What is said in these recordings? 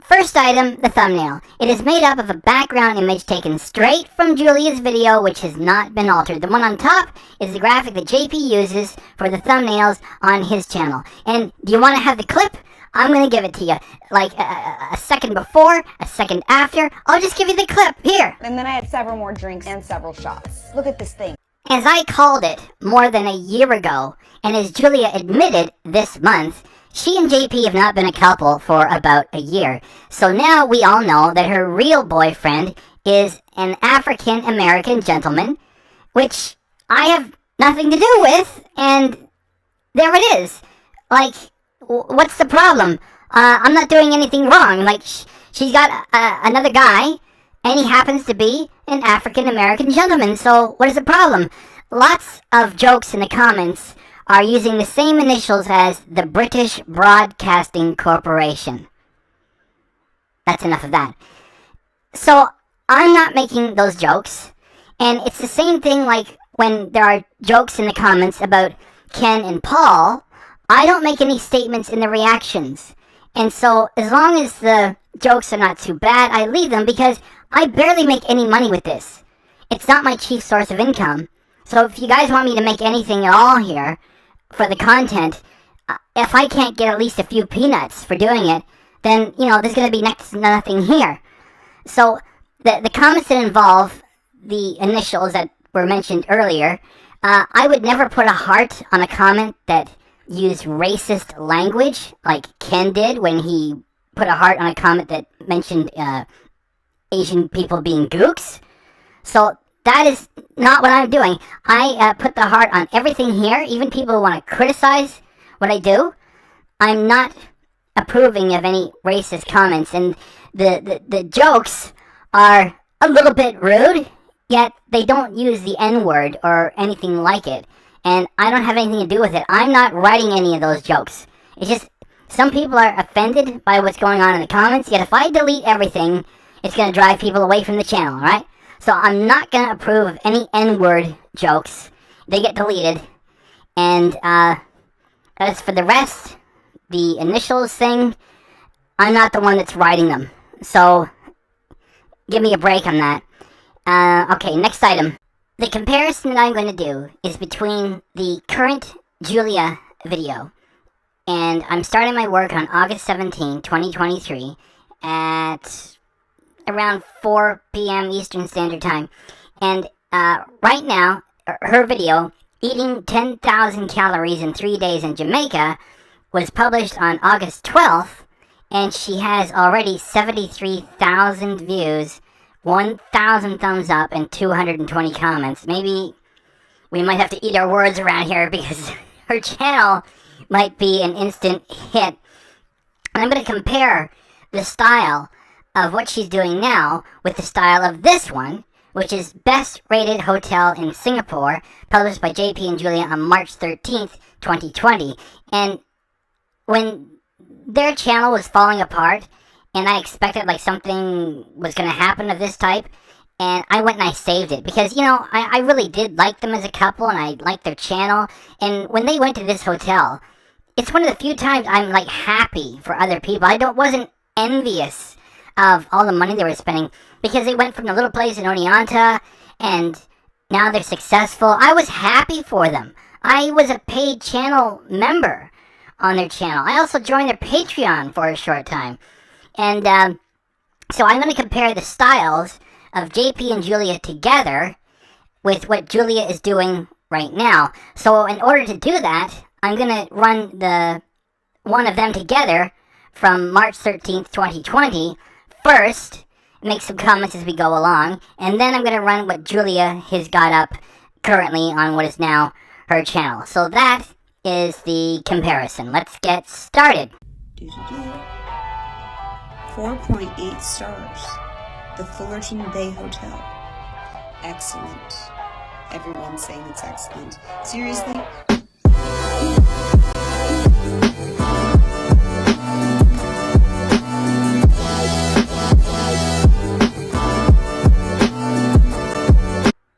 first item, the thumbnail. It is made up of a background image taken straight from Julia's video, which has not been altered. The one on top is the graphic that JP uses for the thumbnails on his channel. And do you want to have the clip? I'm going to give it to you. Like a second before, a second after. I'll just give you the clip. Here. And then I had several more drinks and several shots. Look at this thing. As I called it more than a year ago, and as Julia admitted this month, she and JP have not been a couple for about a year. So now we all know that her real boyfriend is an African-American gentleman, which I have nothing to do with, and there it is. Like, what's the problem? I'm not doing anything wrong. Like, she's got another guy, and he happens to be an African-American gentleman, so what is the problem? Lots of jokes in the comments are using the same initials as the British Broadcasting Corporation. That's enough of that. So, I'm not making those jokes, and it's the same thing like when there are jokes in the comments about Ken and Paul. I don't make any statements in the reactions. And so, as long as the jokes are not too bad, I leave them because I barely make any money with this. It's not my chief source of income. So if you guys want me to make anything at all here for the content, if I can't get at least a few peanuts for doing it, then, you know, there's going to be next to nothing here. So the comments that involve the initials that were mentioned earlier, I would never put a heart on a comment that used racist language like Ken did when he put a heart on a comment that mentioned Asian people being gooks. So that is not what I'm doing. I put the heart on everything here, even people who want to criticize what I do. I'm not approving of any racist comments, and the jokes are a little bit rude, yet they don't use the N-word or anything like it, and I don't have anything to do with it. I'm not writing any of those jokes. It's just some people are offended by what's going on in the comments, yet if I delete everything, it's going to drive people away from the channel, right? So I'm not going to approve of any N-word jokes. They get deleted. And as for the rest, the initials thing, I'm not the one that's writing them. So give me a break on that. Okay, next item. The comparison that I'm going to do is between the current Julia video, and I'm starting my work on August 17, 2023 at around 4 p.m. Eastern Standard Time. And right now, her video, Eating 10,000 Calories in 3 Days in Jamaica, was published on August 12th, and she has already 73,000 views, 1,000 thumbs up, and 220 comments. Maybe we might have to eat our words around here because her channel might be an instant hit. And I'm going to compare the style of what she's doing now with the style of this one, which is Best Rated Hotel in Singapore, published by JP and Julia on March 13th, 2020. And when their channel was falling apart, and I expected like something was going to happen of this type, and I went and I saved it, because, you know, I really did like them as a couple, and I liked their channel, and when they went to this hotel, it's one of the few times I'm like happy for other people. I wasn't envious of all the money they were spending, because they went from the little place in Oneonta, and now they're successful. I was happy for them. I was a paid channel member on their channel. I also joined their Patreon for a short time. And so I'm going to compare the styles of JP and Julia together with what Julia is doing right now. So in order to do that, I'm going to run the one of them together from March 13th, 2020 first, make some comments as we go along, and then I'm going to run what Julia has got up currently on what is now her channel. So that is the comparison. Let's get started. 4.8 stars. The Fullerton Bay Hotel. Excellent. Everyone's saying it's excellent. Seriously?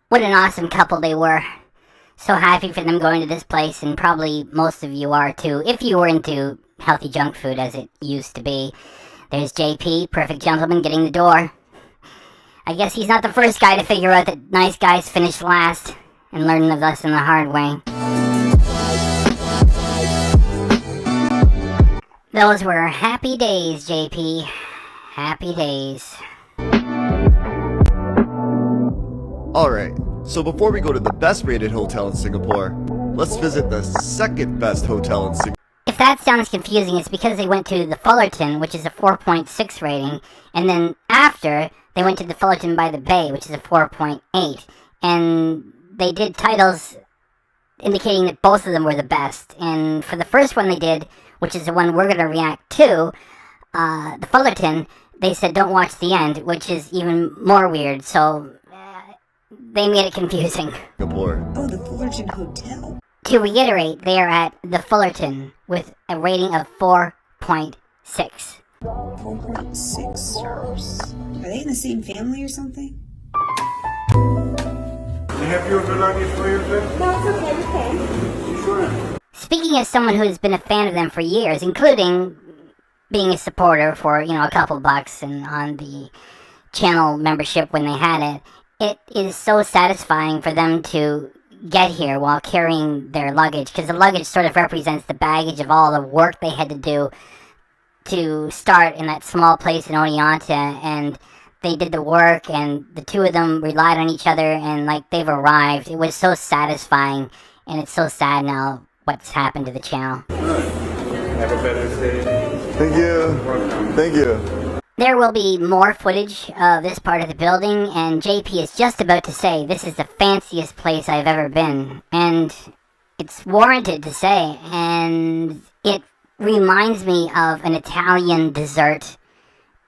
What an awesome couple they were. So happy for them going to this place, and probably most of you are too, if you were into healthy junk food as it used to be. There's JP, perfect gentleman, getting the door. I guess he's not the first guy to figure out that nice guys finish last and learn the lesson the hard way. Those were happy days, JP. Happy days. Alright, so before we go to the best rated hotel in Singapore, let's visit the second best hotel in Singapore. If that sounds confusing, it's because they went to the Fullerton, which is a 4.6 rating, and then after, they went to the Fullerton by the Bay, which is a 4.8. And they did titles indicating that both of them were the best. And for the first one they did, which is the one we're going to react to, the Fullerton, they said don't watch the end, which is even more weird, so they made it confusing. Singapore. Oh, the Fullerton Hotel. To reiterate, they are at the Fullerton with a rating of 4.6. 4.6 stars. Are they in the same family or something? Can I help you with your luggage for you, sir? No, it's okay, you can. Sure. Speaking as someone who's been a fan of them for years, including being a supporter for, a couple bucks and on the channel membership when they had it, it is so satisfying for them to get here while carrying their luggage, because the luggage sort of represents the baggage of all the work they had to do to start in that small place in Oneonta, and they did the work, and the two of them relied on each other, and they've arrived. It was so satisfying, and it's so sad now what's happened to the channel. Have a better day. Thank you. Thank you. There will be more footage of this part of the building, and JP is just about to say this is the fanciest place I've ever been, and it's warranted to say, and it reminds me of an Italian dessert,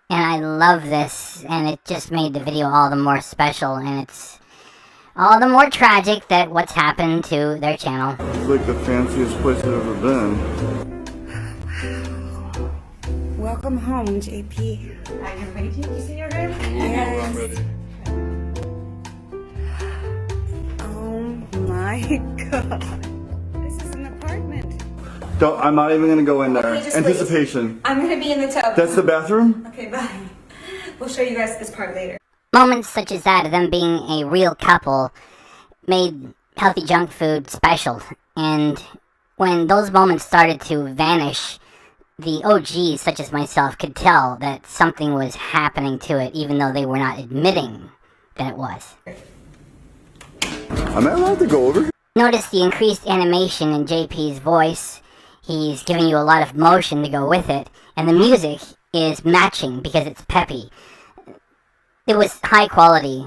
and I love this, and it just made the video all the more special, and it's all the more tragic that what's happened to their channel. It's like the fanciest place I've ever been. Welcome home, JP. Are you ready to see your room? Yes. I'm ready. Oh my god. This is an apartment. I'm not even gonna go in there. Okay, just Anticipation. I'm gonna be in the tub. That's the bathroom? Okay, bye. We'll show you guys this part later. Moments such as that of them being a real couple made Healthy Junk Food special, and when those moments started to vanish, the OGs such as myself could tell that something was happening to it, even though they were not admitting that it was. Am I allowed to go over? Notice the increased animation in JP's voice. He's giving you a lot of motion to go with it, and the music is matching because it's peppy. It was high quality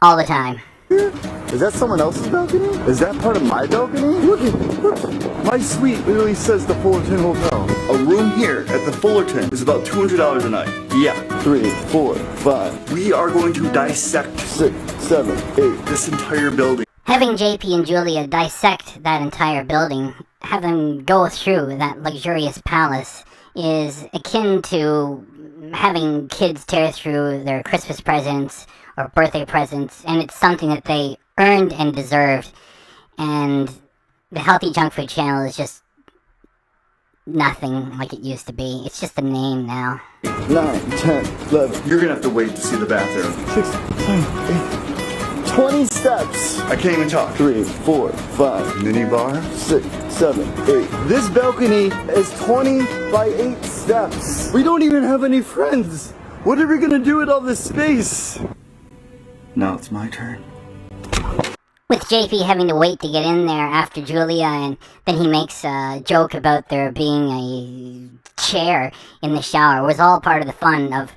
all the time. Is that someone else's balcony? Is that part of my balcony? Look. My suite literally says the Fullerton Hotel. A room here at the Fullerton is about $200 a night. Yeah. 3, 4, 5. We are going to dissect 6, 7, 8. This entire building. Having JP and Julia dissect that entire building, have them go through that luxurious palace, is akin to having kids tear through their Christmas presents or birthday presents, and it's something that they earned and deserved. And the Healthy Junk Food channel is just nothing like it used to be. It's just a name now. 9, 10, 11. You're gonna have to wait to see the bathroom. 6, 7, 8. 20 steps. I can't even talk. 3, 4, 5. Mini bar. 6, 7, 8. This balcony is 20 by 8 steps. We don't even have any friends. What are we gonna do with all this space? Now it's my turn. With JP having to wait to get in there after Julia, and then he makes a joke about there being a chair in the shower, it was all part of the fun of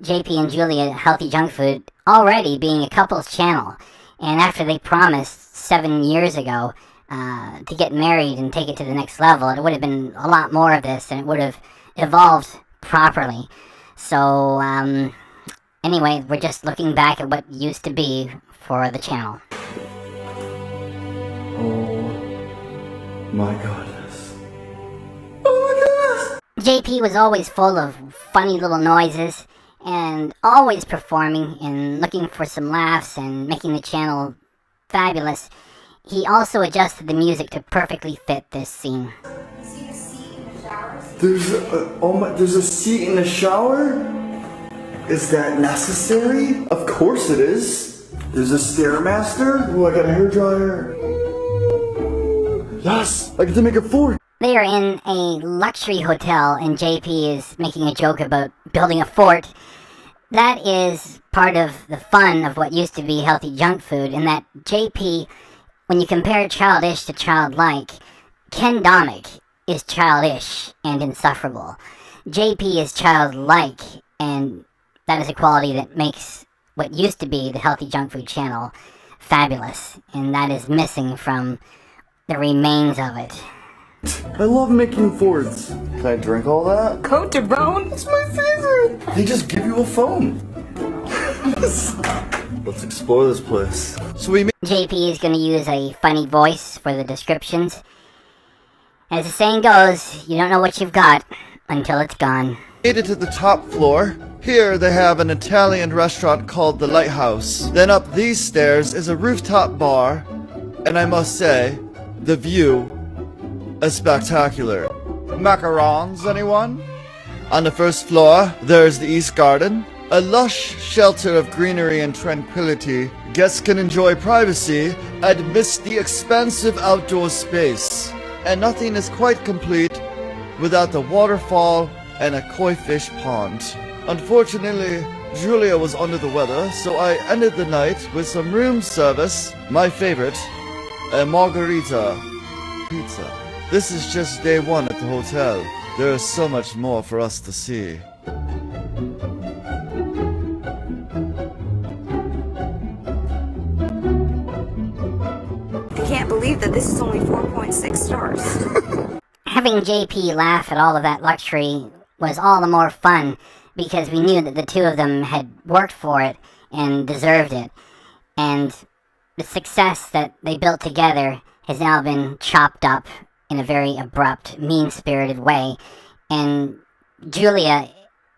JP and Julia Healthy Junk Food already being a couple's channel. And after they promised 7 years ago to get married and take it to the next level, it would have been a lot more of this, and it would have evolved properly. So, anyway, we're just looking back at what used to be for the channel. Oh my goodness. Oh my goodness! JP was always full of funny little noises and always performing and looking for some laughs and making the channel fabulous. He also adjusted the music to perfectly fit this scene. You see the seat in the showers? There's a seat in the shower? Is that necessary? Of course it is. There's a Stairmaster. Oh, I got a hairdryer. Yes, I get to make a fort. They are in a luxury hotel, and JP is making a joke about building a fort. That is part of the fun of what used to be healthy junk food, in that JP, when you compare childish to childlike, Ken Domik is childish and insufferable. JP is childlike, and that is a quality that makes what used to be the Healthy Junk Food channel fabulous, and that is missing from the remains of it. I love making forts. Can I drink all that? Cote de Bone? It's my favorite. They just give you a phone. Let's explore this place. So JP is going to use a funny voice for the descriptions. As the saying goes, you don't know what you've got until it's gone. Made it to the top floor. Here they have an Italian restaurant called The Lighthouse. Then up these stairs is a rooftop bar, and I must say, the view is spectacular. Macarons, anyone? On the first floor, there's the East Garden, a lush shelter of greenery and tranquility. Guests can enjoy privacy amidst the expansive outdoor space. And nothing is quite complete without the waterfall and a koi fish pond. Unfortunately, Julia was under the weather, so I ended the night with some room service, my favorite, a margarita pizza. This is just day one at the hotel. There is so much more for us to see. I can't believe that this is only 4.6 stars. Having JP laugh at all of that luxury was all the more fun, because we knew that the two of them had worked for it and deserved it. And the success that they built together has now been chopped up in a very abrupt, mean-spirited way. And Julia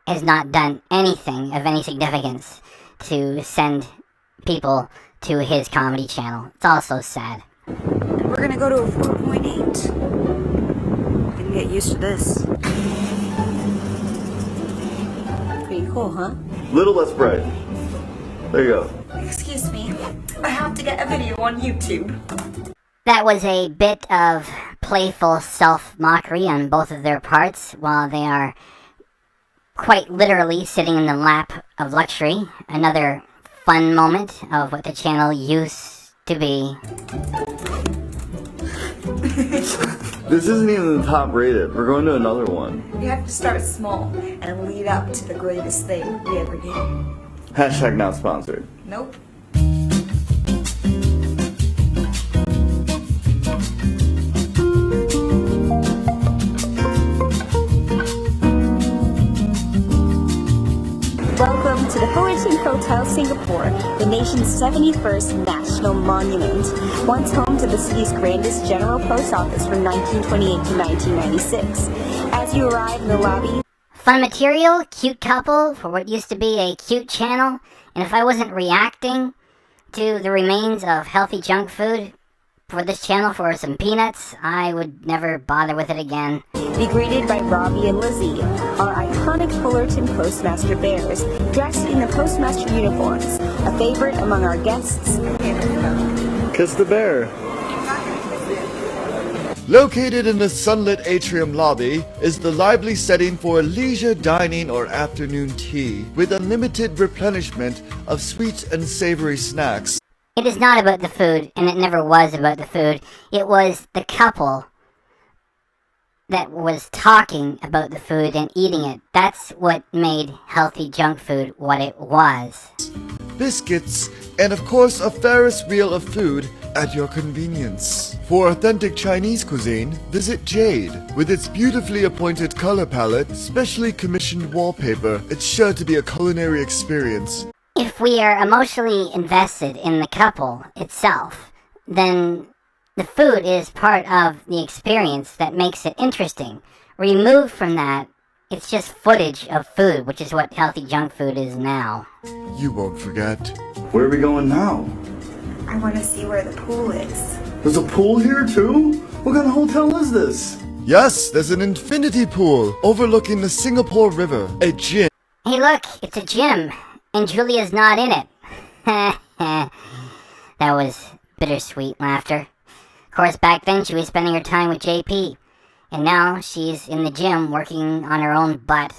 has not done anything of any significance to send people to his comedy channel. It's all so sad. And we're gonna go to a 4.8. Can get used to this. Pretty cool, huh? little less bright. There you go. Excuse me. I have to get a video on YouTube. That was a bit of playful self-mockery on both of their parts, while they are quite literally sitting in the lap of luxury. Another fun moment of what the channel used to be. This isn't even the top rated. We're going to another one. You have to start small and lead up to the greatest thing we ever did. Hashtag not sponsored. Nope. Welcome to the Fullerton Hotel, Singapore, the nation's 71st national monument, once home to the city's grandest general post office from 1928 to 1996. As you arrive in the lobby, Fun material, cute couple for what used to be a cute channel, and if I wasn't reacting to the remains of healthy junk food for this channel for some peanuts, I would never bother with it again. be greeted by Robbie and Lizzie, our iconic Fullerton Postmaster Bears, dressed in the Postmaster uniforms, a favorite among our guests. Kiss the bear. Located in the sunlit atrium lobby is the lively setting for leisure dining or afternoon tea, with unlimited replenishment of sweet and savory snacks. It is not about the food, and it never was about the food. It was the couple that was talking about the food and eating it. That's what made healthy junk food what it was. Biscuits, and of course a Ferris wheel of food at your convenience. For authentic Chinese cuisine, visit Jade. With its beautifully appointed color palette, specially commissioned wallpaper, it's sure to be a culinary experience. If we are emotionally invested in the couple itself, then the food is part of the experience that makes it interesting. Removed from that, it's just footage of food, which is what healthy junk food is now. You won't forget. Where are we going now? I want to see where the pool is. There's a pool here too? What kind of hotel is this? Yes, there's an infinity pool overlooking the Singapore River. A gym. Hey look, it's a gym, and Julia's not in it. That was bittersweet laughter. Of course, back then she was spending her time with JP, and now she's in the gym working on her own butt.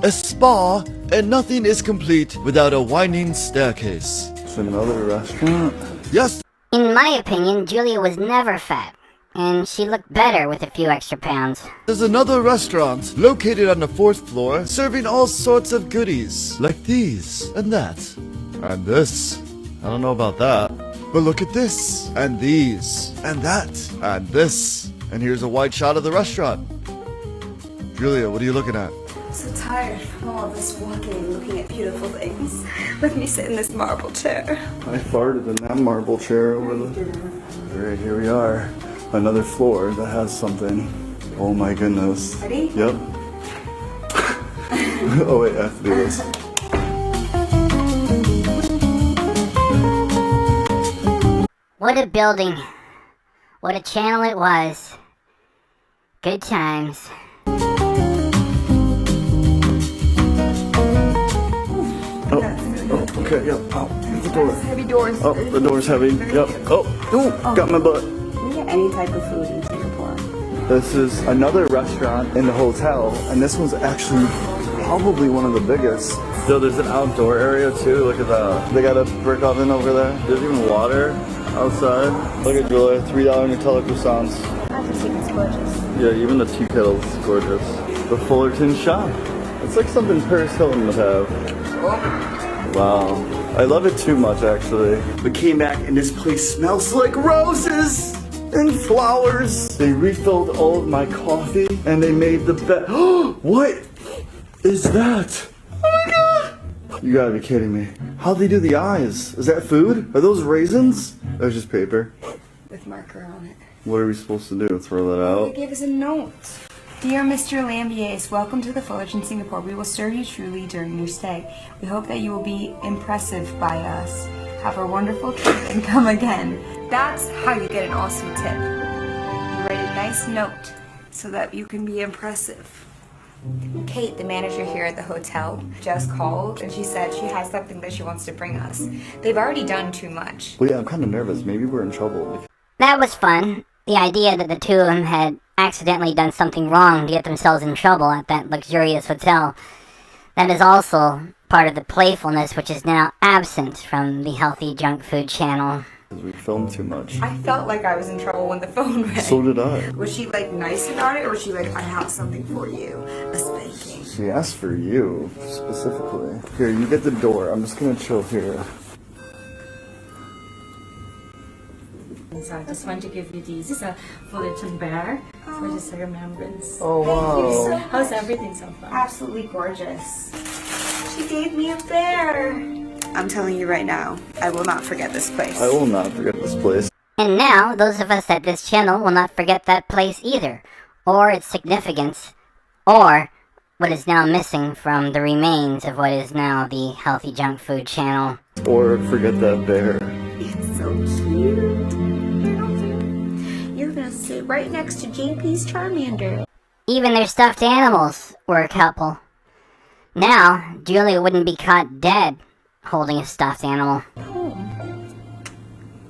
A spa, and nothing is complete without a winding staircase. It's another restaurant. Yes. In my opinion, Julia was never fat, and she looked better with a few extra pounds. There's another restaurant located on the 4th floor serving all sorts of goodies like these and that and this. I don't know about that, but look at this and these and that and this. And here's a wide shot of the restaurant. Julia, what are you looking at? I'm so tired from all this walking and looking at beautiful things. Let me sit in this marble chair. I farted in that marble chair over the... Alright, here we are. Another floor that has something. Oh my goodness. Ready? Yep. Oh wait, I have to do this. What a building. What a channel it was. Good times. Oh, okay, yep. Oh, the door. Heavy doors. Oh, the door's heavy. Yep. Oh, got my butt. We get any type of food in Singapore. This is another restaurant in the hotel, and this one's actually probably one of the biggest. So there's an outdoor area too. Look at that. They got a brick oven over there. There's even water outside. Look at Julia, $3 Nutella croissants. I just think it's gorgeous. Yeah, even the tea kettle's gorgeous. The Fullerton shop. It's like something Paris Hilton would have. Wow. I love it too much, actually. We came back and this place smells like roses and flowers. They refilled all of my coffee and they made the bed. What is that? Oh my god! You gotta be kidding me. How'd they do the eyes? Is that food? Are those raisins? That's just paper. With marker on it. What are we supposed to do? Throw that out? They gave us a note. Dear Mr. Lambiers, welcome to the Fullerton Singapore. We will serve you truly during your stay. We hope that you will be impressive by us. Have a wonderful trip and come again. That's how you get an awesome tip. You write a nice note so that you can be impressive. Kate, the manager here at the hotel, just called and she said she has something that she wants to bring us. They've already done too much. Well, yeah, I'm kind of nervous. Maybe we're in trouble. That was fun. The idea that the two of them had accidentally done something wrong to get themselves in trouble at that luxurious hotel. That is also part of the playfulness which is now absent from the Healthy Junk Food channel. Because we filmed too much. I felt like I was in trouble when the phone rang. So did I. Was she like nice about it, or was she like, I have something for you? A spanking. She asked for you, specifically. Here, you get the door. I'm just gonna chill here. So I just want to give you these. This is a Fullerton bear for just a remembrance. Oh, wow. How's everything so far? Absolutely gorgeous. She gave me a bear. I'm telling you right now, I will not forget this place. I will not forget this place. And now, those of us at this channel will not forget that place either, or its significance, or what is now missing from the remains of what is now the Healthy Junk Food channel. Or forget that bear. It's so cute. You're gonna sit right next to JP's Charmander. Even their stuffed animals were a couple. Now, Julia wouldn't be caught dead holding a stuffed animal.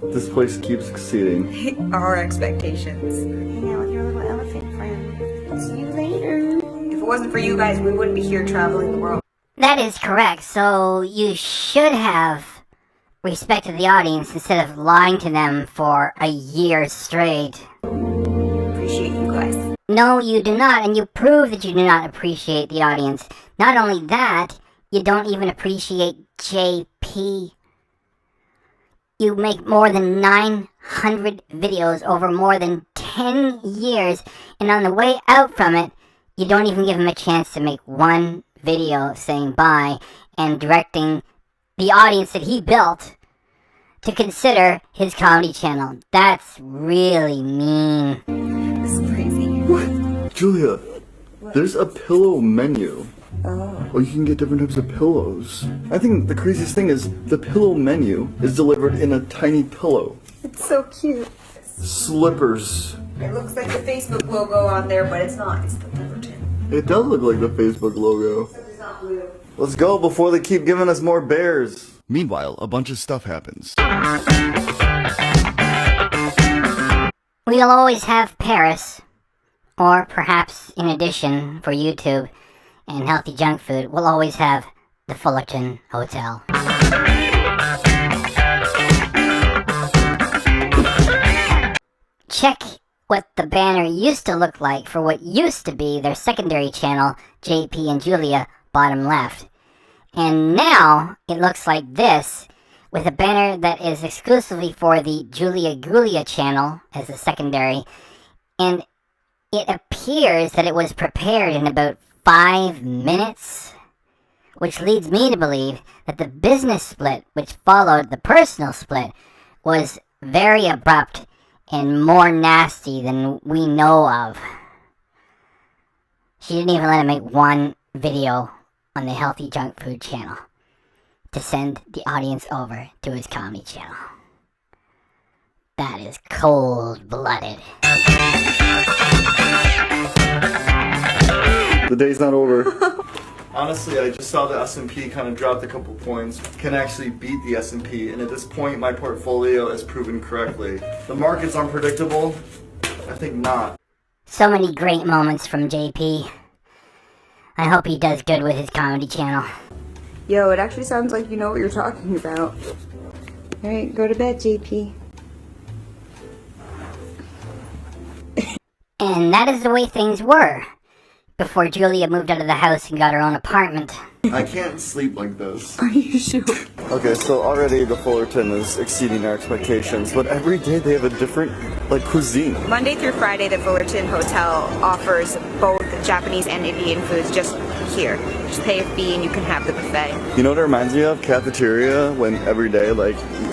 This place keeps exceeding Our expectations. Hang out with your little elephant friend. See you later. If it wasn't for you guys, we wouldn't be here traveling the world. That is correct, so you should have respected the audience instead of lying to them for a year straight. Appreciate you guys. No, you do not, and you prove that you do not appreciate the audience. Not only that, you don't even appreciate JP. You make more than 900 videos over more than 10 years, and on the way out from it, you don't even give him a chance to make one video saying bye and directing the audience that he built to consider his comedy channel. That's really mean. This is crazy. What? Julia, there's a pillow menu. Or you can get different types of pillows. I think the craziest thing is the pillow menu is delivered in a tiny pillow. It's so cute. Slippers. It looks like the Facebook logo on there, but it's not. It's the Fullerton. It does look like the Facebook logo. Except it's not blue. Let's go before they keep giving us more bears. Meanwhile, a bunch of stuff happens. We'll always have Paris, or perhaps in addition for YouTube and Healthy Junk Food, we'll always have the Fullerton Hotel. Check what the banner used to look like for what used to be their secondary channel, JP and Julia, bottom left. And now it looks like this, with a banner that is exclusively for the Julia Gulia channel as a secondary. And it appears that it was prepared in about 5 minutes, which leads me to believe that the business split, which followed the personal split, was very abrupt and more nasty than we know of. She didn't even let him make one video on the Healthy Junk Food channel to send the audience over to his comedy channel. That is cold-blooded. The day's not over. Honestly, I just saw the S&P kind of dropped a couple points. Can actually beat the S&P, and at this point, my portfolio has proven correctly. The market's unpredictable. I think not. So many great moments from JP. I hope he does good with his comedy channel. Yo, it actually sounds like you know what you're talking about. Alright, go to bed, JP. And that is the way things were before Julia moved out of the house and got her own apartment. I can't sleep like this. Are you sure? Okay, so already the Fullerton is exceeding our expectations, but every day they have a different, cuisine. Monday through Friday, the Fullerton Hotel offers both Japanese and Indian foods just here. Just pay a fee and you can have the buffet. You know what it reminds me of? Cafeteria, when every day,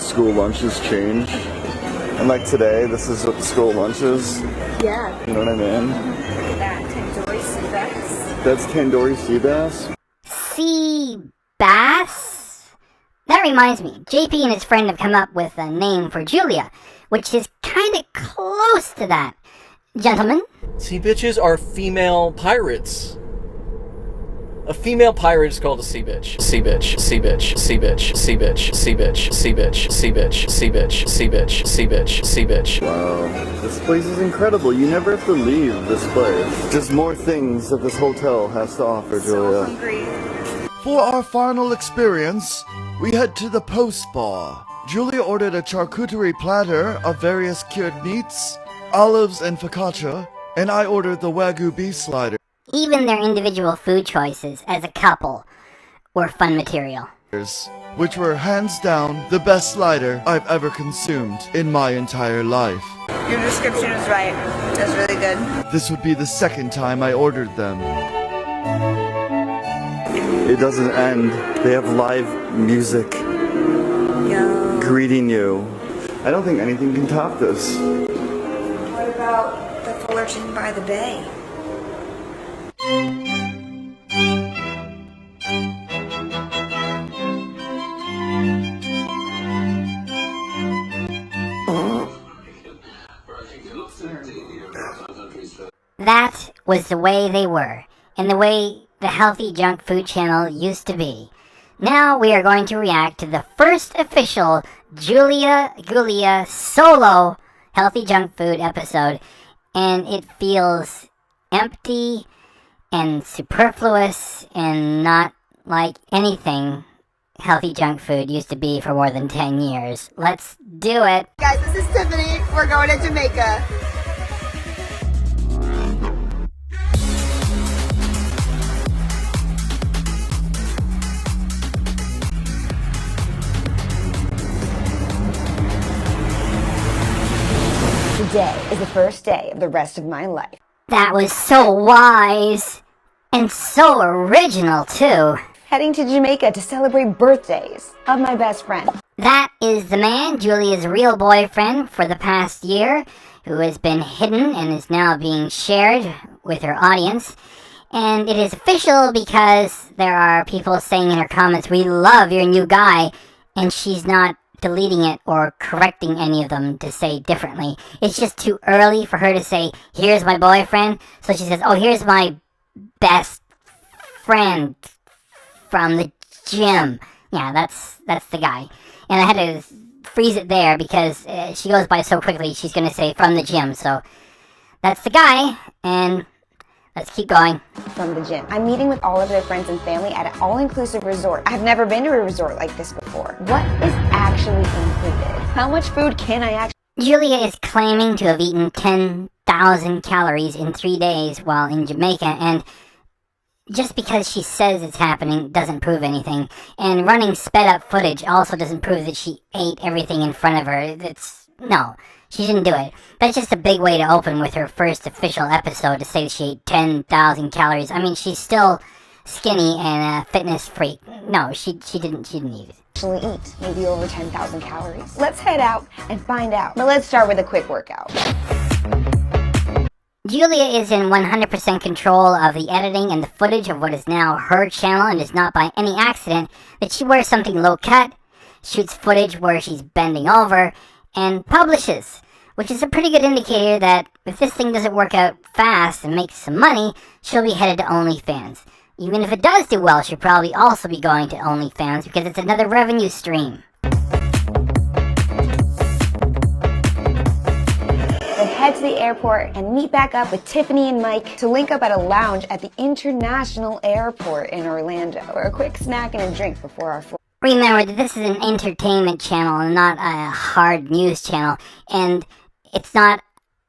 school lunches change. And today, this is what the school lunch is. Yeah. You know what I mean? Look at that, tandoori sea bass. That's tandoori sea bass? Sea bass? That reminds me, JP and his friend have come up with a name for Julia, which is kind of close to that. Gentlemen? Sea bitches are female pirates. A female pirate is called a sea bitch. Sea bitch, sea bitch, sea bitch, sea bitch, sea bitch, sea bitch, sea bitch, sea bitch, sea bitch, sea bitch, sea bitch. Wow, this place is incredible. You never have to leave this place. Just more things that this hotel has to offer, Julia. So hungry. For our final experience, we head to the post bar. Julia ordered a charcuterie platter of various cured meats, olives and focaccia, and I ordered the Wagyu beef slider. Even their individual food choices as a couple were fun material. Which were hands down the best slider I've ever consumed in my entire life. Your description was right. That's really good. This would be the second time I ordered them. It doesn't end. They have live music greeting you. I don't think anything can top this. What about the Fullerton by the Bay? That was the way they were, and the way the Healthy Junk Food channel used to be. Now we are going to react to the first official Julia Gulia solo Healthy Junk Food episode, and it feels empty and superfluous and not like anything Healthy Junk Food used to be for more than 10 years. Let's do it. Guys, this is Tiffany. We're going to Jamaica. Today is the first day of the rest of my life. That was so wise and so original too. Heading to Jamaica to celebrate birthdays of my best friend. That is the man, Julia's real boyfriend for the past year, who has been hidden and is now being shared with her audience. And it is official because there are people saying in her comments, "We love your new guy," and she's not deleting it or correcting any of them to say differently. It's just too early for her to say, here's my boyfriend. So she says, oh, here's my best friend from the gym. Yeah, that's the guy. And I had to freeze it there because she goes by so quickly, she's going to say from the gym. So that's the guy, and let's keep going. From the gym. I'm meeting with all of their friends and family at an all-inclusive resort. I've never been to a resort like this before. What is actually included? How much food can I actually... Julia is claiming to have eaten 10,000 calories in 3 days while in Jamaica, and just because she says it's happening doesn't prove anything. And running sped up footage also doesn't prove that she ate everything in front of her. No, she didn't do it. That's just a big way to open with her first official episode to say that she ate 10,000 calories. I mean, she's still skinny and a fitness freak. No, she didn't eat it. Actually eat maybe over 10,000 calories. Let's head out and find out. But let's start with a quick workout. Julia is in 100% control of the editing and the footage of what is now her channel, and it's not by any accident that she wears something low cut, shoots footage where she's bending over, and publishes, which is a pretty good indicator that if this thing doesn't work out fast and make some money, she'll be headed to OnlyFans. Even if it does do well, she'll probably also be going to OnlyFans because it's another revenue stream. Then head to the airport and meet back up with Tiffany and Mike to link up at a lounge at the International Airport in Orlando for a quick snack and a drink before our flight. Remember that this is an entertainment channel and not a hard news channel, and it's not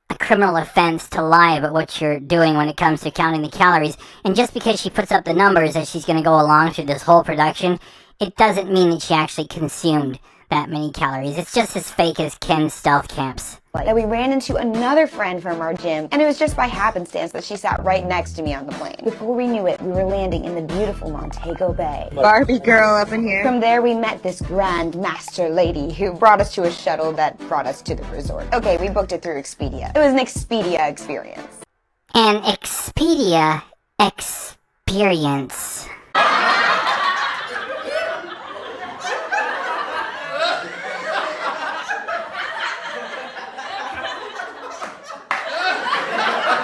a criminal offense to lie about what you're doing when it comes to counting the calories. And just because she puts up the numbers that she's going to go along through this whole production, it doesn't mean that she actually consumed that many calories. It's just as fake as Ken's stealth camps. That we ran into another friend from our gym, and it was just by happenstance that she sat right next to me on the plane. Before we knew it, we were landing in the beautiful Montego Bay. Barbie girl up in here. From there, we met this grand master lady who brought us to a shuttle that brought us to the resort. Okay, we booked it through Expedia. It was an Expedia experience. An Expedia experience.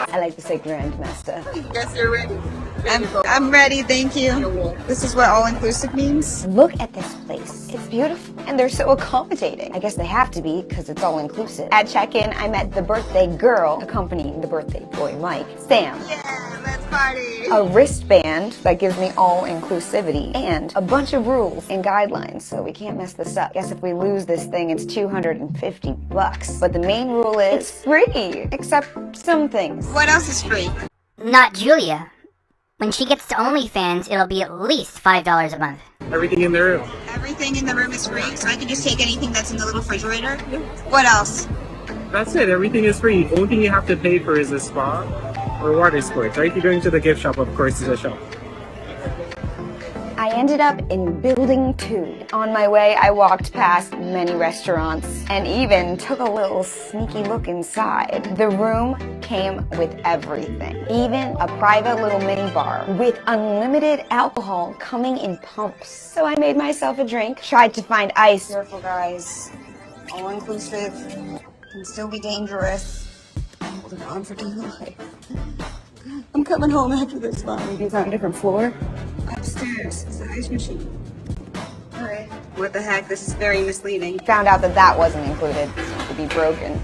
I like to say Grandmaster. Guess you're ready. I'm ready, thank you. This is what all-inclusive means? Look at this place. It's beautiful, and they're so accommodating. I guess they have to be, because it's all-inclusive. At check-in, I met the birthday girl accompanying the birthday boy, Mike, Sam. Yeah, let's party. A wristband that gives me all-inclusivity, and a bunch of rules and guidelines, so we can't mess this up. Guess if we lose this thing, it's $250. But the main rule is it's free, except some things. What else is free? Not Julia. When she gets to OnlyFans, it'll be at least $5 a month. Everything in the room. Everything in the room is free, so I can just take anything that's in the little refrigerator? What else? That's it. Everything is free. The only thing you have to pay for is a spa or water sports. Right? If you're going to the gift shop, of course, it's a shop. I ended up in Building 2. On my way, I walked past many restaurants and even took a little sneaky look inside. The room came with everything, even a private little mini bar with unlimited alcohol coming in pumps. So I made myself a drink, tried to find ice. Careful, guys. All-inclusive. Can still be dangerous. Holding on for dear life. I'm coming home after this one. Maybe it's on a different floor. Upstairs is the ice machine. Alright. What the heck? This is very misleading. Found out that that wasn't included. It could be broken.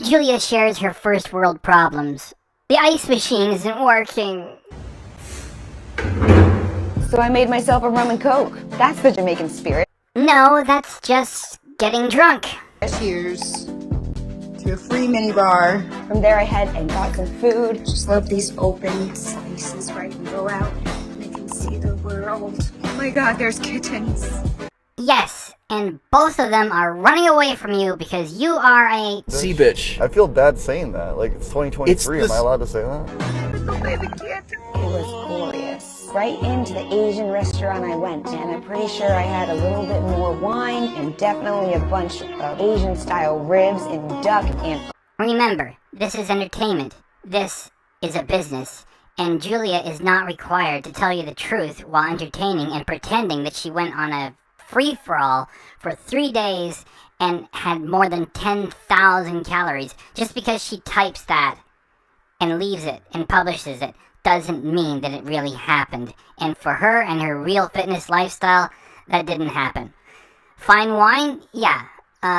Julia shares her first world problems. The ice machine isn't working. So I made myself a rum and coke. That's the Jamaican spirit. No, that's just getting drunk. Here's to a free mini bar. From there I had and got some food. Just love these open spaces where I can go out and I can see the world. Oh my god, there's kittens. Yes, and both of them are running away from you because you are a sea bitch. I feel bad saying that. Like, it's 2023. Am I allowed to say that? It was glorious. Right into the Asian restaurant I went, and I'm pretty sure I had a little bit more wine and definitely a bunch of Asian-style ribs and duck and... Remember, this is entertainment. This is a business. And Julia is not required to tell you the truth while entertaining and pretending that she went on a free-for-all for 3 days and had more than 10,000 calories. Just because she types that and leaves it and publishes it doesn't mean that it really happened. And for her and her real fitness lifestyle, that didn't happen. Fine wine? Yeah.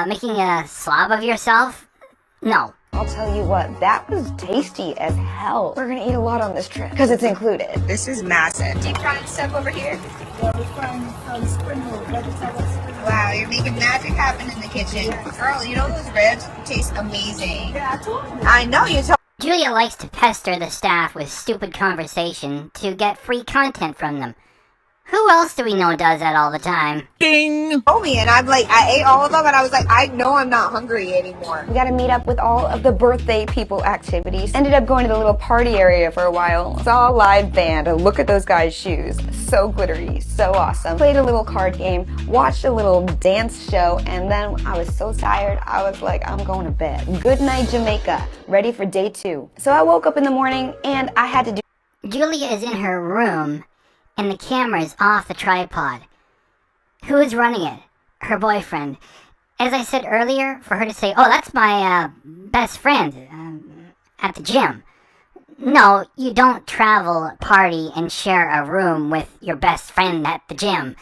Making a slob of yourself? No. I'll tell you what, that was tasty as hell. We're gonna eat a lot on this trip because it's included. This is massive. Deep frying stuff over here. Wow, you're making magic happen in the kitchen. Girl, you know those ribs taste amazing. I know you told. Julia likes to pester the staff with stupid conversation to get free content from them. Who else do we know does that all the time? Ding! Oh, me, and I'm like, I ate all of them, and I was like, I know I'm not hungry anymore. We gotta meet up with all of the birthday people activities. Ended up going to the little party area for a while. Saw a live band. Look at those guys' shoes. So glittery, so awesome. Played a little card game, watched a little dance show, and then I was so tired, I was like, I'm going to bed. Good night, Jamaica. Ready for day 2. So I woke up in the morning, and I had to do... Julia is in her room, and the camera is off the tripod. Who is running it? Her boyfriend. As I said earlier, for her to say, oh, that's my best friend at the gym. No, you don't travel, party, and share a room with your best friend at the gym.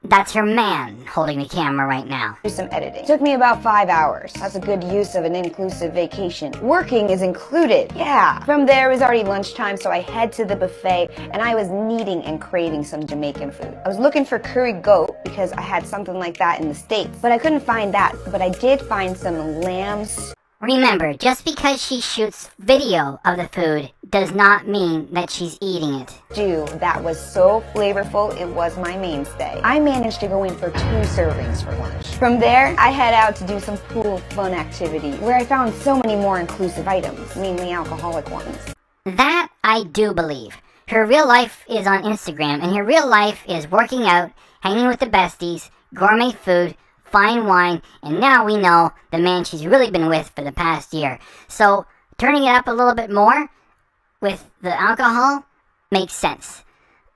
That's her man holding the camera right now. Do some editing. Took me about 5 hours. That's a good use of an inclusive vacation. Working is included. Yeah. From there it was already lunchtime, so I head to the buffet, and I was needing and craving some Jamaican food. I was looking for curry goat because I had something like that in the States, but I couldn't find that. But I did find some lamb. Remember, just because she shoots video of the food does not mean that she's eating it. Stew that was so flavorful, it was my mainstay. I managed to go in for 2 servings for lunch. From there, I head out to do some pool fun activity where I found so many more inclusive items, mainly alcoholic ones. That I do believe. Her real life is on Instagram, and her real life is working out, hanging with the besties, gourmet food, fine wine, and now we know the man she's really been with for the past year. So, turning it up a little bit more with the alcohol makes sense.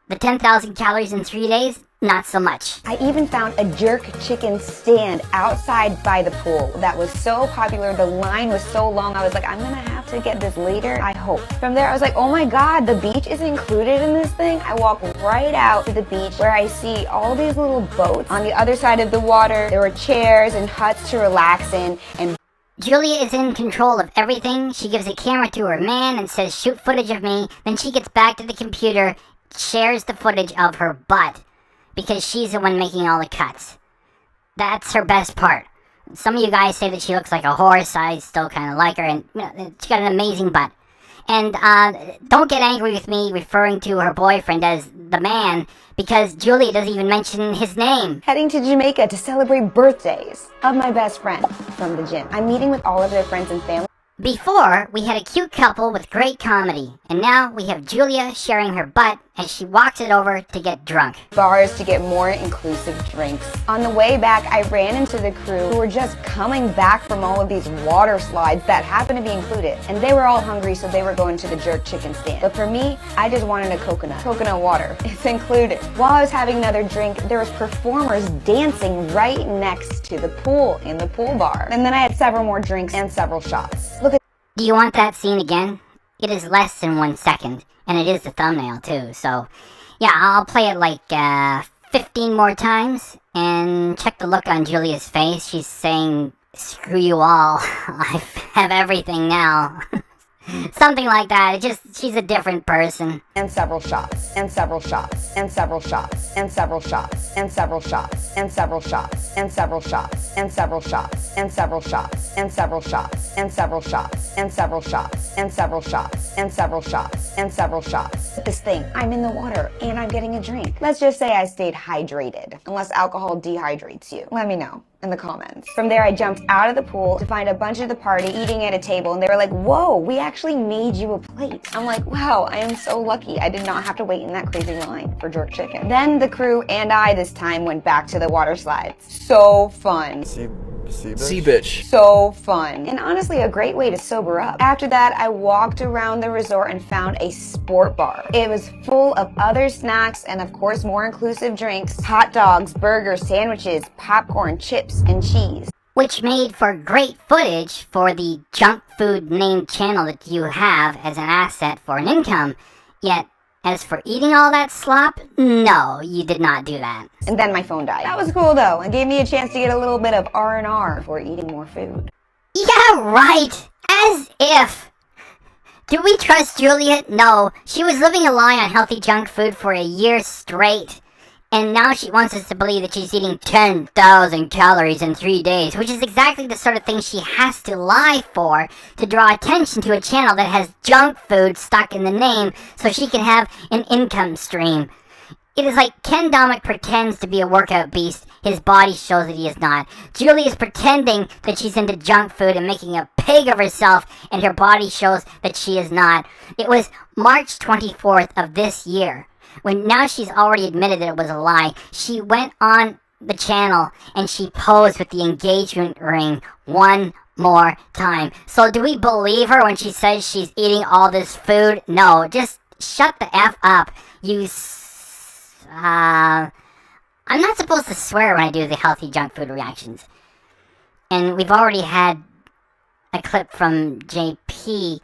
The 10,000 calories in 3 days, not so much. I even found a jerk chicken stand outside by the pool that was so popular. The line was so long, I was like, I'm gonna have to get this later, I hope. From there, I was like, oh my god, the beach is included in this thing? I walk right out to the beach where I see all these little boats. On the other side of the water, there were chairs and huts to relax in, and Julia is in control of everything. She gives a camera to her man and says, shoot footage of me. Then she gets back to the computer, shares the footage of her butt, because she's the one making all the cuts. That's her best part. Some of you guys say that she looks like a horse. I still kind of like her, and she's got an amazing butt. And don't get angry with me referring to her boyfriend as the man, because Julia doesn't even mention his name. Heading to Jamaica to celebrate birthdays of my best friend from the gym. I'm meeting with all of their friends and family. Before, we had a cute couple with great comedy, and now we have Julia sharing her butt as she walks it over to get drunk. Bars to get more inclusive drinks. On the way back, I ran into the crew who were just coming back from all of these water slides that happened to be included. And they were all hungry, so they were going to the jerk chicken stand. But for me, I just wanted a coconut water. It's included. While I was having another drink, there was performers dancing right next to the pool in the pool bar. And then I had several more drinks and several shots. Look at. Do you want that scene again? It is less than 1 second, and it is the thumbnail too, so yeah, I'll play it like 15 more times, and check the look on Julia's face. She's saying, screw you all, I have everything now. Something like that. She's a different person. And several shots, and several shots, and several shots, and several shots, and several shots, and several shots, and several shots, and several shots, and several shots, and several shots, and several shots, and several shots, and several shots, and several shots, and several shots. This thing, I'm in the water, and I'm getting a drink. Let's just say I stayed hydrated, unless alcohol dehydrates you. Let me know in the comments. From there, I jumped out of the pool to find a bunch of the party eating at a table, and they were like, whoa, we actually made you a plate. I'm like, wow, I am so lucky. I did not have to wait in that crazy line for jerk chicken. Then the crew and I this time went back to the water slides. So fun. See, Sea bitch. So fun. And honestly, a great way to sober up. After that, I walked around the resort and found a sport bar. It was full of other snacks and of course more inclusive drinks, hot dogs, burgers, sandwiches, popcorn, chips, and cheese. Which made for great footage for the junk food named channel that you have as an asset for an income. Yet, as for eating all that slop, no, you did not do that. And then my phone died. That was cool though, and gave me a chance to get a little bit of R&R before eating more food. Yeah, right! As if! Do we trust Juliet? No. She was living a lie on healthy junk food for a year straight. And now she wants us to believe that she's eating 10,000 calories in 3 days, which is exactly the sort of thing she has to lie for to draw attention to a channel that has junk food stuck in the name so she can have an income stream. It is like Ken Domik pretends to be a workout beast, his body shows that he is not. Julie is pretending that she's into junk food and making a pig of herself, and her body shows that she is not. It was March 24th of this year. When now she's already admitted that it was a lie, she went on the channel and she posed with the engagement ring one more time. So do we believe her when she says she's eating all this food? No, just shut the F up. I'm not supposed to swear when I do the healthy junk food reactions. And we've already had a clip from JP.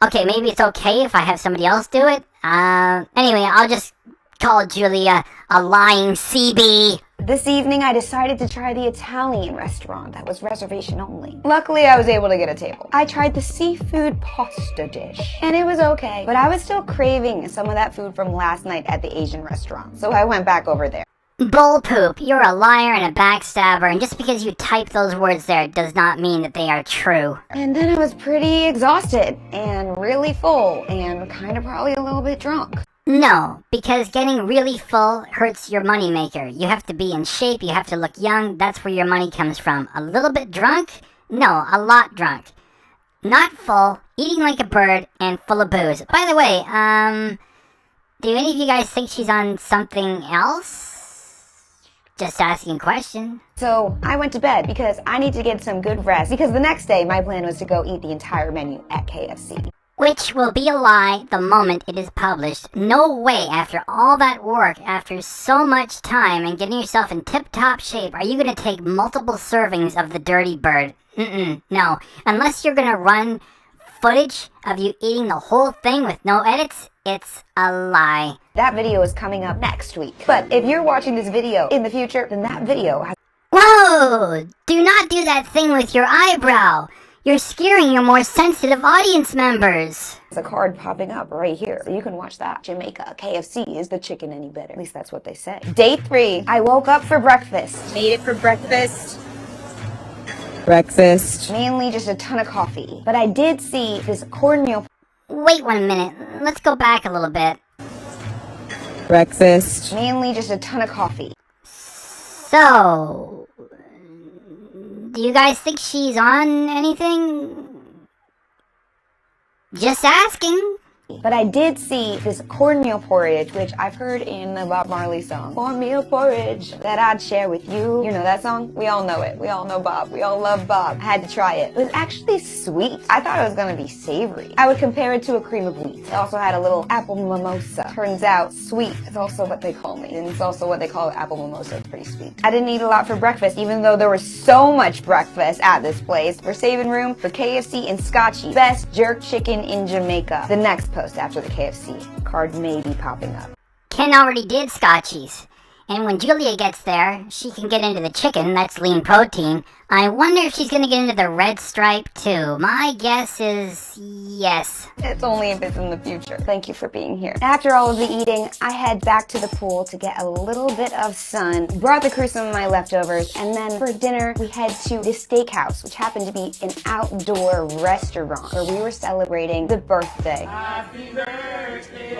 Okay, maybe it's okay if I have somebody else do it. Anyway, I'll just call Julia a lying CB. This evening, I decided to try the Italian restaurant that was reservation only. Luckily, I was able to get a table. I tried the seafood pasta dish, and it was okay, but I was still craving some of that food from last night at the Asian restaurant, so I went back over there. Bull poop, you're a liar and a backstabber, and just because you type those words there does not mean that they are true. And then I was pretty exhausted, and really full, and kind of probably a little bit drunk. No, because getting really full hurts your moneymaker. You have to be in shape, you have to look young, that's where your money comes from. A little bit drunk? No, a lot drunk. Not full, eating like a bird, and full of booze. By the way, do any of you guys think she's on something else? Just asking a question. So I went to bed because I need to get some good rest, because the next day my plan was to go eat the entire menu at KFC. Which will be a lie the moment it is published. No way, after all that work, after so much time and getting yourself in tip-top shape, are you going to take multiple servings of the dirty bird. No. Unless you're going to run footage of you eating the whole thing with no edits, it's a lie. That video is coming up next week. But if you're watching this video in the future, then that video has... Whoa! Do not do that thing with your eyebrow. You're scaring your more sensitive audience members. There's a card popping up right here, so you can watch that. Jamaica, KFC, is the chicken any better? At least that's what they say. Day 3, I woke up for breakfast. Made it for breakfast. Mainly just a ton of coffee. But I did see this cornmeal. Wait 1 minute. Let's go back a little bit. Mainly just a ton of coffee. So, do you guys think she's on anything? Just asking. But I did see this cornmeal porridge, which I've heard in the Bob Marley song. Cornmeal porridge that I'd share with you. You know that song? We all know it. We all know Bob. We all love Bob. I had to try it. It was actually sweet. I thought it was going to be savory. I would compare it to a cream of wheat. It also had a little apple mimosa. Turns out sweet is also what they call me. And it's also what they call apple mimosa. It's pretty sweet. I didn't eat a lot for breakfast, even though there was so much breakfast at this place. We're saving room for KFC and Scotchy. Best jerk chicken in Jamaica. The next post after the KFC card may be popping up. Ken already did Scotchies. And when Julia gets there, she can get into the chicken, that's lean protein. I wonder if she's going to get into the red stripe too. My guess is yes. It's only if it's in the future. Thank you for being here. After all of the eating, I head back to the pool to get a little bit of sun. Brought the crew some of my leftovers, and then for dinner, we head to the steakhouse, which happened to be an outdoor restaurant where we were celebrating the birthday. Happy birthday!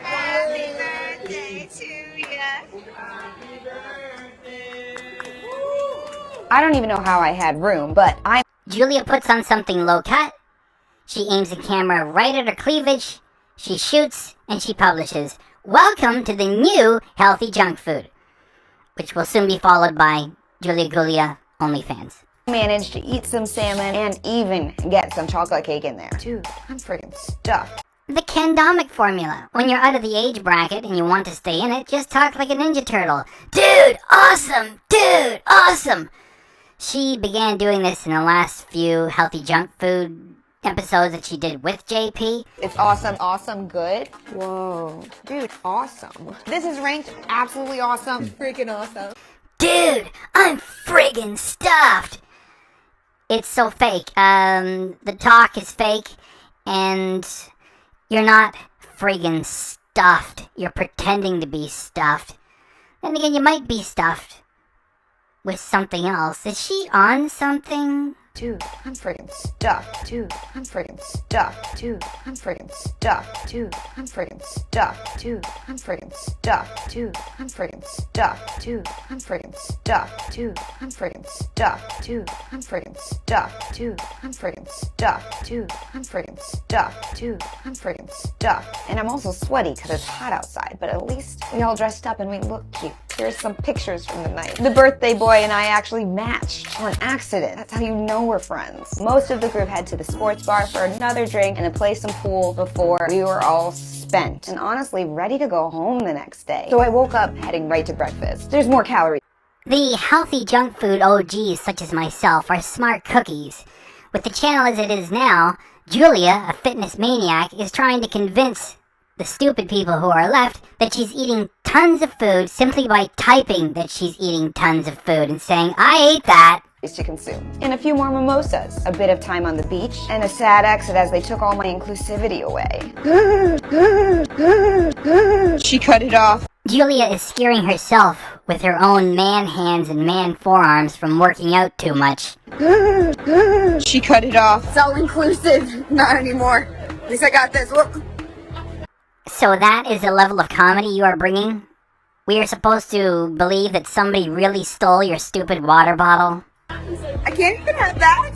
Happy birthday to you. I don't even know how I had room, but Julia puts on something low cut. She aims the camera right at her cleavage. She shoots and she publishes. Welcome to the new Healthy Junk Food. which will soon be followed by Julia Gulia OnlyFans. Managed to eat some salmon and even get some chocolate cake in there. Dude, I'm freaking stuffed. The Domik formula. When you're out of the age bracket and you want to stay in it, just talk like a Ninja Turtle. Dude, awesome! Dude, awesome! She began doing this in the last few Healthy Junk Food episodes that she did with JP. It's awesome, awesome, good. Whoa. Dude, awesome. This is ranked absolutely awesome. Freaking awesome. Dude, I'm friggin' stuffed! It's so fake. The talk is fake, and you're not friggin' stuffed. You're pretending to be stuffed. Then again, you might be stuffed with something else. Is she on something? Dude, I'm friggin' stuffed. Dude, I'm friggin' stuffed. Dude, I'm friggin' stuffed. Dude, I'm friggin' stuffed. Dude, I'm friggin' stuffed. Dude, I'm friggin' stuffed. Dude, I'm friggin' stuffed. Dude, I'm friggin' stuffed. Dude, I'm friggin' stuffed. Dude, I'm friggin' stuffed. Dude, I'm friggin' stuffed. Dude, I'm friggin' stuffed. And I'm also sweaty because it's hot outside, but at least we all dressed up and we look cute. Here's some pictures from the night. The birthday boy and I actually matched on accident. That's how you know we're friends. Most of the group head to the sports bar for another drink and to play some pool before we were all spent and honestly ready to go home the next day. So I woke up heading right to breakfast. There's more calories. The healthy junk food OGs such as myself are smart cookies. With the channel as it is now, Julia, a fitness maniac, is trying to convince the stupid people who are left that she's eating tons of food simply by typing that she's eating tons of food and saying, I ate that. To consume. And a few more mimosas, a bit of time on the beach, and a sad exit as they took all my inclusivity away. She cut it off. Julia is scaring herself with her own man hands and man forearms from working out too much. She cut it off. It's all inclusive. Not anymore. At least I got this. Look. So that is the level of comedy you are bringing? We are supposed to believe that somebody really stole your stupid water bottle? I can't even have that.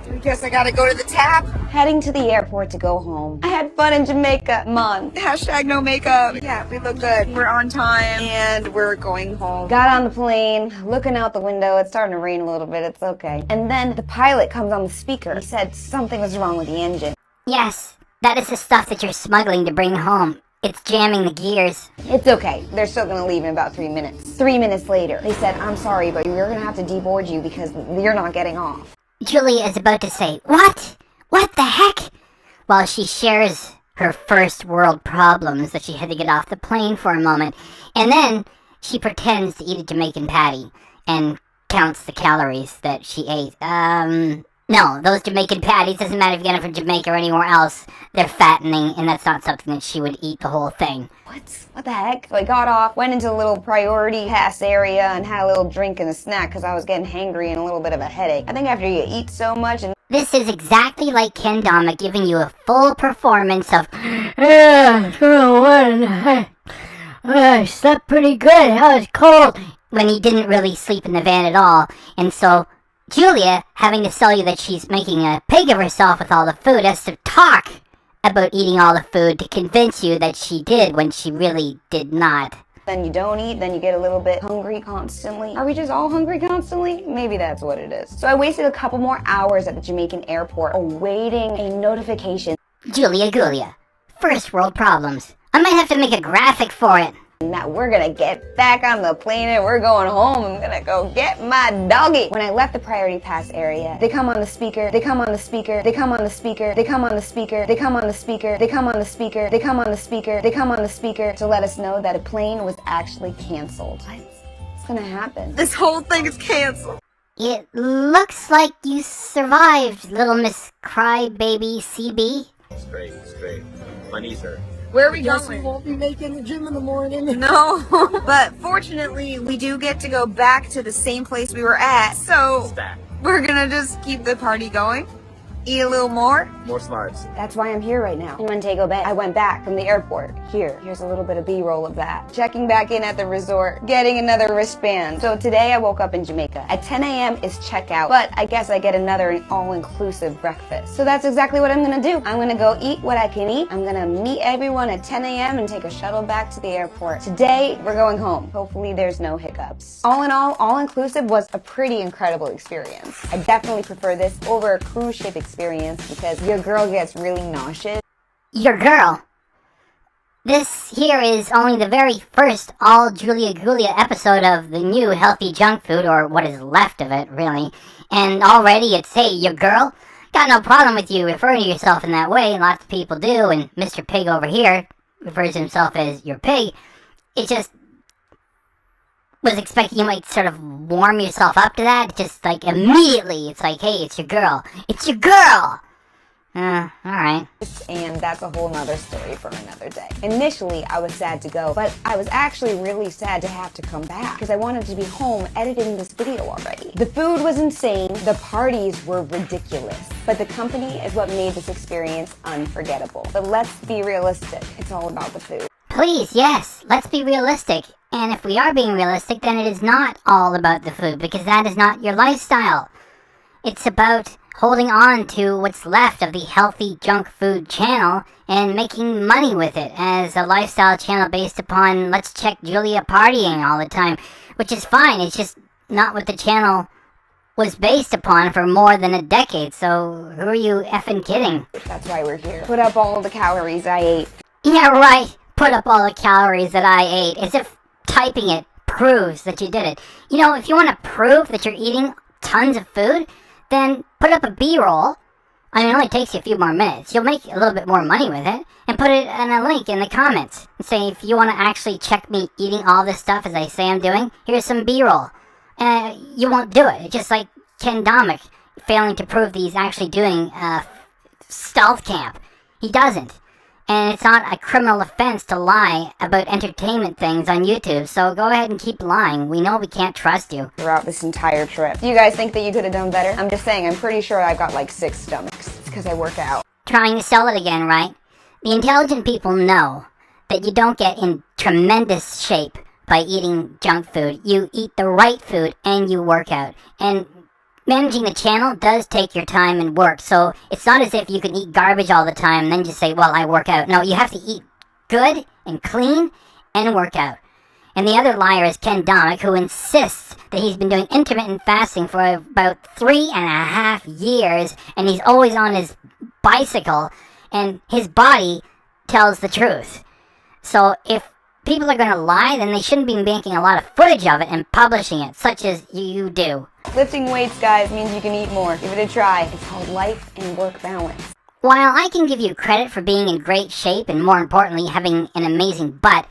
I guess I gotta go to the tap. Heading to the airport to go home. I had fun in Jamaica. Mon. Hashtag no makeup. Yeah, we look good. We're on time and we're going home. Got on the plane, looking out the window. It's starting to rain a little bit. It's okay. And then the pilot comes on the speaker. He said something was wrong with the engine. Yes, that is the stuff that you're smuggling to bring home. It's jamming the gears. It's okay. They're still gonna leave in about 3 minutes. 3 minutes later, they said, I'm sorry, but we're gonna have to deboard you because you're not getting off. Julia is about to say, what? What the heck? While she shares her first world problems that she had to get off the plane for a moment. And then she pretends to eat a Jamaican patty and counts the calories that she ate. No, those Jamaican patties, doesn't matter if you get them from Jamaica or anywhere else, they're fattening, and that's not something that she would eat the whole thing. What the heck? So I got off, went into a little priority pass area, and had a little drink and a snack because I was getting hangry and a little bit of a headache. I think after you eat so much and... This is exactly like Domik giving you a full performance of, I slept pretty good, I was cold, when he didn't really sleep in the van at all, and so Julia, having to sell you that she's making a pig of herself with all the food, has to talk about eating all the food to convince you that she did when she really did not. Then you don't eat, then you get a little bit hungry constantly. Are we just all hungry constantly? Maybe that's what it is. So I wasted a couple more hours at the Jamaican airport awaiting a notification. Julia Gulia, first world problems. I might have to make a graphic for it. That we're gonna get back on the plane and we're going home. I'm gonna go get my doggy. When I left the priority pass area, they come on the speaker, they come on the speaker, they come on the speaker, they come on the speaker, they come on the speaker, they come on the speaker, they come on the speaker, they come on the speaker to let us know that a plane was actually canceled. What's gonna happen? This whole thing is canceled. It looks like you survived, little Miss Crybaby CB. Straight. My knees hurt. Where are we going? We won't be making the gym in the morning. No, but fortunately, we do get to go back to the same place we were at, so we're gonna just keep the party going. Eat a little more? More smarts. That's why I'm here right now, in Montego Bay. I went back from the airport. Here's a little bit of B-roll of that. Checking back in at the resort, getting another wristband. So today I woke up in Jamaica. At 10 a.m. is checkout, but I guess I get another all-inclusive breakfast. So that's exactly what I'm gonna do. I'm gonna go eat what I can eat. I'm gonna meet everyone at 10 a.m. and take a shuttle back to the airport. Today, we're going home. Hopefully there's no hiccups. All in all-inclusive was a pretty incredible experience. I definitely prefer this over a cruise ship experience because your girl gets really nauseous. Your girl? This here is only the very first all Julia episode of the new Healthy Junk Food, or what is left of it, really. And already it's, hey, your girl? Got no problem with you referring to yourself in that way, lots of people do, and Mr. Pig over here refers to himself as your pig. It just was expecting you might sort of warm yourself up to that, just like immediately. It's like, hey, it's your girl. It's your girl! Alright. And that's a whole nother story for another day. Initially, I was sad to go, but I was actually really sad to have to come back because I wanted to be home editing this video already. The food was insane, the parties were ridiculous, but the company is what made this experience unforgettable. But let's be realistic, it's all about the food. Please, yes, let's be realistic. And if we are being realistic, then it is not all about the food, because that is not your lifestyle. It's about holding on to what's left of the Healthy Junk Food channel and making money with it as a lifestyle channel based upon let's check Julia partying all the time, which is fine. It's just not what the channel was based upon for more than a decade, so who are you effing kidding? That's why we're here. Put up all the calories I ate. Yeah, right. Put up all the calories that I ate, as if typing it proves that you did it. You know, if you want to prove that you're eating tons of food, then put up a B-roll. I mean, it only takes you a few more minutes. You'll make a little bit more money with it. And put it in a link in the comments. And say, if you want to actually check me eating all this stuff as I say I'm doing, here's some B-roll. You won't do it. It's just like Ken Domik failing to prove that he's actually doing stealth camp. He doesn't. And it's not a criminal offense to lie about entertainment things on YouTube, so go ahead and keep lying. We know we can't trust you. Throughout this entire trip. Do you guys think that you could have done better? I'm just saying, I'm pretty sure I've got like 6 stomachs. It's because I work out. Trying to sell it again, right? The intelligent people know that you don't get in tremendous shape by eating junk food. You eat the right food and you work out. And managing the channel does take your time and work, so it's not as if you can eat garbage all the time and then just say, well, I work out. No, you have to eat good and clean and work out. And the other liar is Ken Domik, who insists that he's been doing intermittent fasting for about 3.5 years, and he's always on his bicycle, and his body tells the truth. So if people are going to lie, then they shouldn't be making a lot of footage of it and publishing it, such as you do. Lifting weights, guys, means you can eat more. Give it a try. It's called life and work balance. While I can give you credit for being in great shape and more importantly having an amazing butt,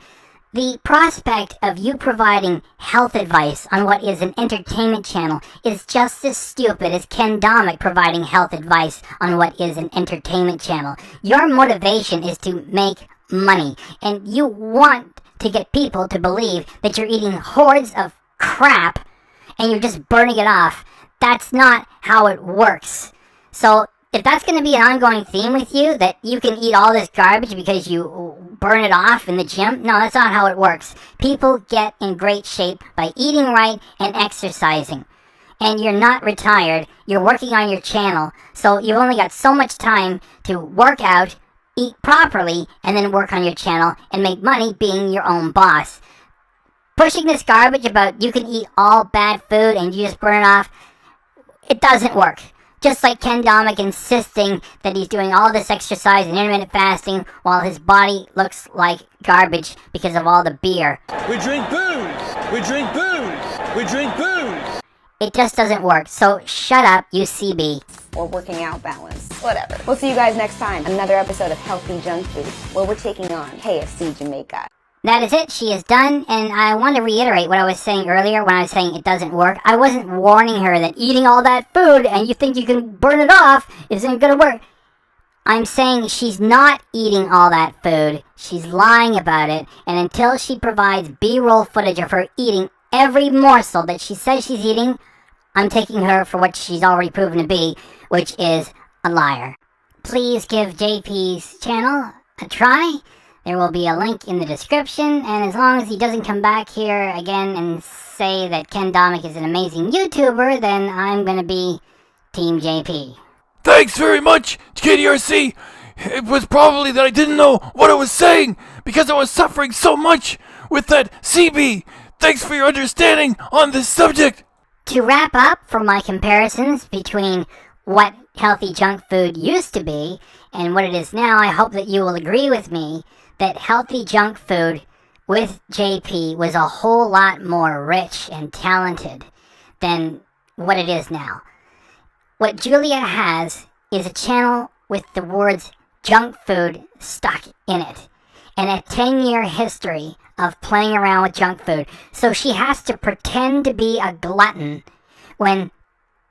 the prospect of you providing health advice on what is an entertainment channel is just as stupid as Ken Domik providing health advice on what is an entertainment channel. Your motivation is to make money, and you want to get people to believe that you're eating hordes of crap and you're just burning it off. That's not how it works. So if that's going to be an ongoing theme with you, that you can eat all this garbage because you burn it off in the gym, no, that's not how it works. People get in great shape by eating right and exercising. And you're not retired, you're working on your channel, so you've only got so much time to work out, eat properly, and then work on your channel and make money being your own boss. Pushing this garbage about you can eat all bad food and you just burn it off, it doesn't work. Just like Ken Domik insisting that he's doing all this exercise and intermittent fasting while his body looks like garbage because of all the beer. We drink booze! We drink booze! We drink booze! It just doesn't work, so shut up, you CB. Or working out balance. Whatever. We'll see you guys next time. Another episode of Healthy Junk Food, where we're taking on KFC Jamaica. That is it, she is done, and I want to reiterate what I was saying earlier when I was saying it doesn't work. I wasn't warning her that eating all that food and you think you can burn it off isn't gonna work. I'm saying she's not eating all that food, she's lying about it, and until she provides B-roll footage of her eating every morsel that she says she's eating, I'm taking her for what she's already proven to be, which is a liar. Please give JP's channel a try. There will be a link in the description, and as long as he doesn't come back here again and say that Ken Domik is an amazing YouTuber, then I'm gonna be Team JP. Thanks very much, KDRC. It was probably that I didn't know what I was saying because I was suffering so much with that CB. Thanks for your understanding on this subject. To wrap up for my comparisons between what healthy junk food used to be and what it is now, I hope that you will agree with me that healthy junk food with JP was a whole lot more rich and talented than what it is now. What Julia has is a channel with the words junk food stuck in it, and a 10-year history of playing around with junk food. So she has to pretend to be a glutton when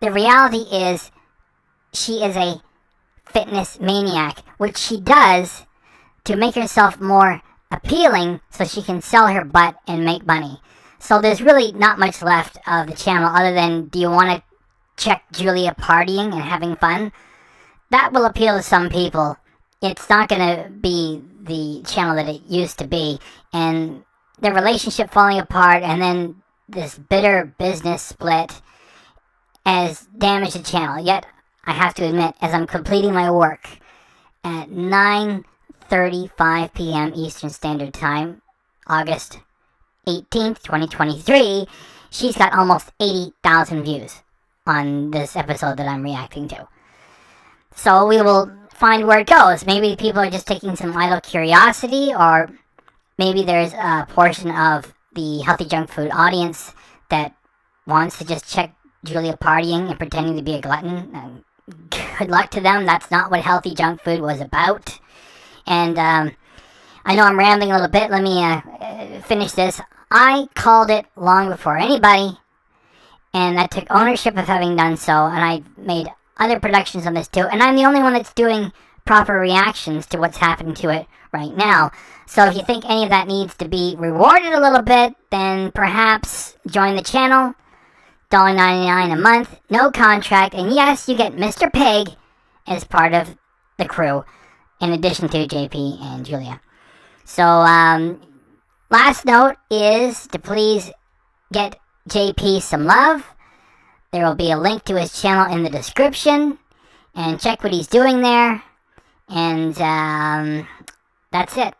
the reality is she is a fitness maniac, which she does to make herself more appealing so she can sell her butt and make money. So there's really not much left of the channel other than, do you want to check Julia partying and having fun? That will appeal to some people. It's not going to be the channel that it used to be, and the relationship falling apart and then this bitter business split has damaged the channel. Yet I have to admit, as I'm completing my work at 9:35 p.m. Eastern Standard Time, August 18th, 2023, she's got almost 80,000 views on this episode that I'm reacting to. So we will find where it goes. Maybe people are just taking some idle curiosity, or maybe there's a portion of the Healthy Junk Food audience that wants to just check Julia partying and pretending to be a glutton. Good luck to them. That's not what Healthy Junk Food was about. And I know I'm rambling a little bit. Let me finish this. I called it long before anybody, and I took ownership of having done so, and I made other productions on this too, and I'm the only one that's doing proper reactions to what's happening to it right now. So if you think any of that needs to be rewarded a little bit, then perhaps join the channel. $1.99 a month, no contract, and yes, you get Mr. Pig as part of the crew, in addition to JP and Julia. So, last note is to please get JP some love. There will be a link to his channel in the description, and check what he's doing there, and that's it.